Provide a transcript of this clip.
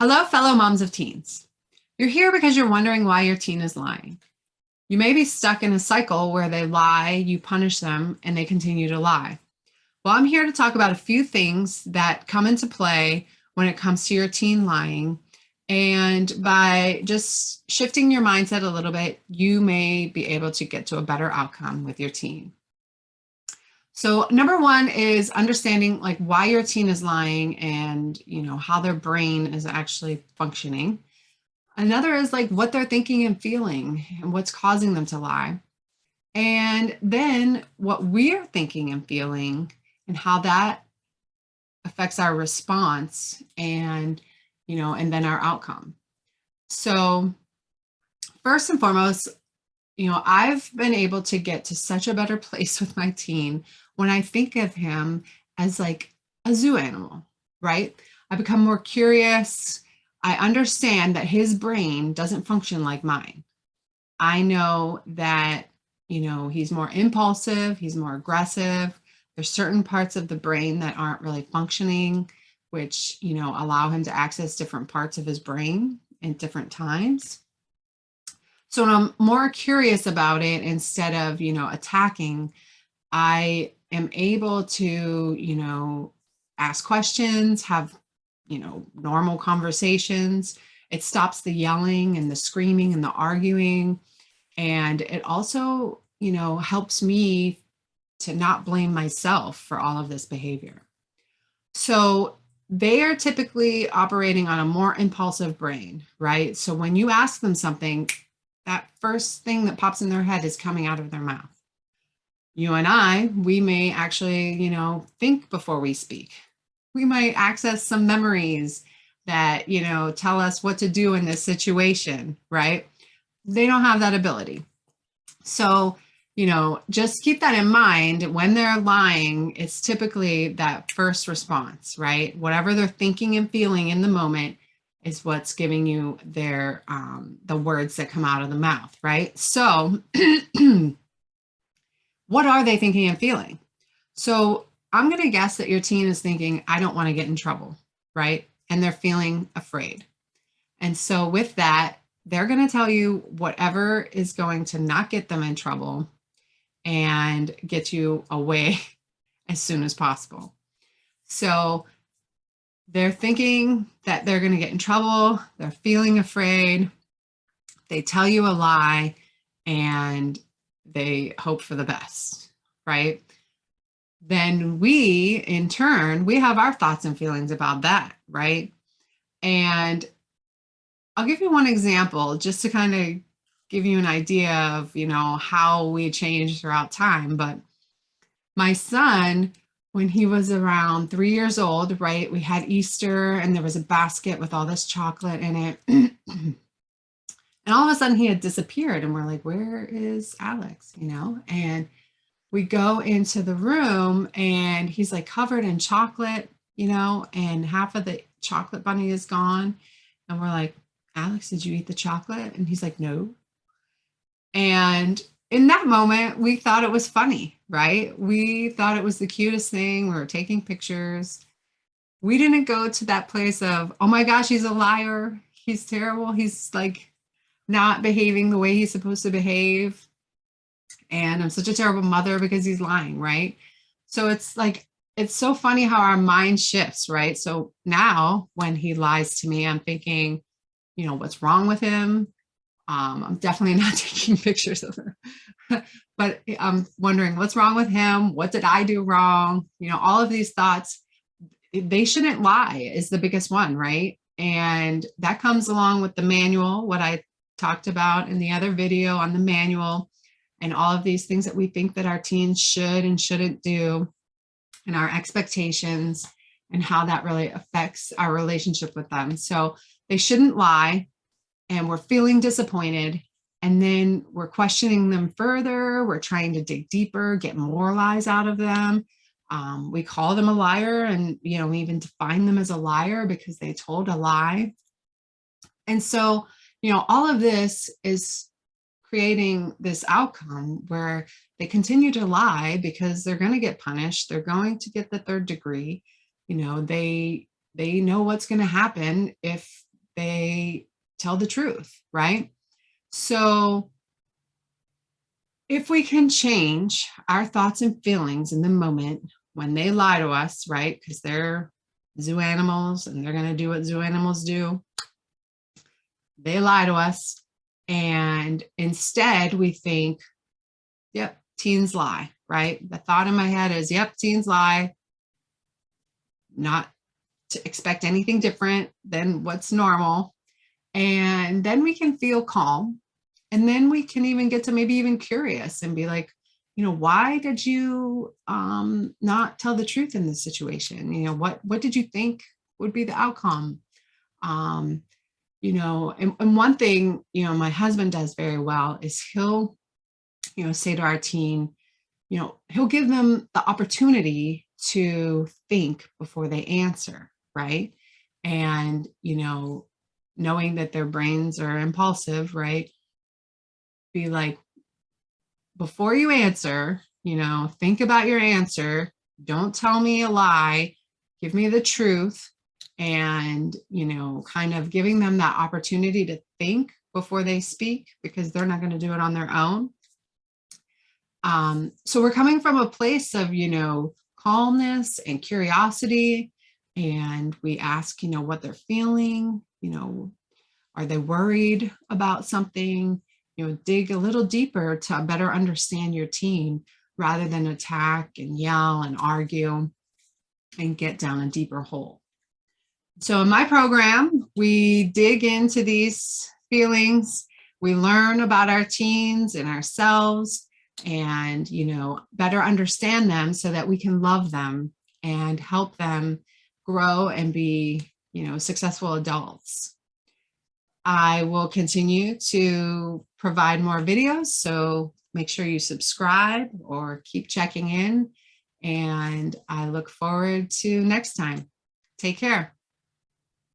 Hello, fellow moms of teens. You're here because you're wondering why your teen is lying. You may be stuck in a cycle where they lie, you punish them, and they continue to lie. Well, I'm here to talk about a few things that come into play when it comes to your teen lying. And by just shifting your mindset a little bit, you may be able to get to a better outcome with your teen. So number one is understanding like why your teen is lying and how their brain is actually functioning. Another is like what they're thinking and feeling and what's causing them to lie. And then what we're thinking and feeling and how that affects our response and then our outcome. So first and foremost, I've been able to get to such a better place with my teen when I think of him as like a zoo animal, right? I become more curious. I understand that his brain doesn't function like mine. I know that, he's more impulsive, he's more aggressive. There's certain parts of the brain that aren't really functioning, which, allow him to access different parts of his brain at different times. So when I'm more curious about it, instead of, attacking, I am able to, ask questions, have, normal conversations. It stops the yelling and the screaming and the arguing. And it also, helps me to not blame myself for all of this behavior. So they are typically operating on a more impulsive brain, right? So when you ask them something, that first thing that pops in their head is coming out of their mouth. You and we may actually, think before we speak. We might access some memories that, tell us what to do in this situation, right? They don't have that ability. So, just keep that in mind. When they're lying, it's typically that first response, right? Whatever they're thinking and feeling in the moment is what's giving you their the words that come out of the mouth, right? So what are they thinking and feeling? So I'm going to guess that your teen is thinking, I don't want to get in trouble, right? And they're feeling afraid. And so with that, they're going to tell you whatever is going to not get them in trouble and get you away as soon as possible. So they're thinking that they're going to get in trouble. They're feeling afraid. They tell you a lie and they hope for the best, right? Then we, in turn, we have our thoughts and feelings about that, right? And I'll give you one example just to kind of give you an idea of, how we change throughout time. But my son, when he was around 3 years old, right, we had Easter and there was a basket with all this chocolate in it. And all of a sudden he had disappeared and we're like, where is Alex, And we go into the room and he's like covered in chocolate, and half of the chocolate bunny is gone. And we're like, Alex, did you eat the chocolate? And he's like, no. And in that moment, we thought it was funny, right? We thought it was the cutest thing. We were taking pictures. We didn't go to that place of, oh my gosh, he's a liar. He's terrible. He's like not behaving the way he's supposed to behave. And I'm such a terrible mother because he's lying, right? So it's like, it's so funny how our mind shifts, right? So now when he lies to me, I'm thinking, what's wrong with him? I'm definitely not taking pictures of her, but I'm wondering what's wrong with him? What did I do wrong? All of these thoughts, they shouldn't lie is the biggest one, right? And that comes along with the manual, what I talked about in the other video on the manual, and all of these things that we think that our teens should and shouldn't do, and our expectations, and how that really affects our relationship with them. So they shouldn't lie, and we're feeling disappointed, and then we're questioning them further. We're trying to dig deeper, get more lies out of them. We call them a liar, and we even define them as a liar because they told a lie. And so, all of this is creating this outcome where they continue to lie because they're going to get punished. They're going to get the third degree. They know what's going to happen if they tell the truth, right? So if we can change our thoughts and feelings in the moment when they lie to us, right? Because they're zoo animals and they're going to do what zoo animals do. They lie to us. And instead we think, yep, teens lie, right? The thought in my head is, yep, teens lie. Not to expect anything different than what's normal. And then we can feel calm. And then we can even get to maybe even curious and be like, why did you not tell the truth in this situation? What did you think would be the outcome? And one thing, my husband does very well is he'll, say to our teen, he'll give them the opportunity to think before they answer, right? And, knowing that their brains are impulsive, right? Be like, before you answer, think about your answer. Don't tell me a lie. Give me the truth. And, kind of giving them that opportunity to think before they speak, because they're not going to do it on their own. So we're coming from a place of, calmness and curiosity. And we ask, what they're feeling, are they worried about something? Dig a little deeper to better understand your teen rather than attack and yell and argue and get down a deeper hole. So in my program, we dig into these feelings. We learn about our teens and ourselves and, better understand them so that we can love them and help them grow and be, successful adults. I will continue to provide more videos, so make sure you subscribe or keep checking in. And I look forward to next time. Take care.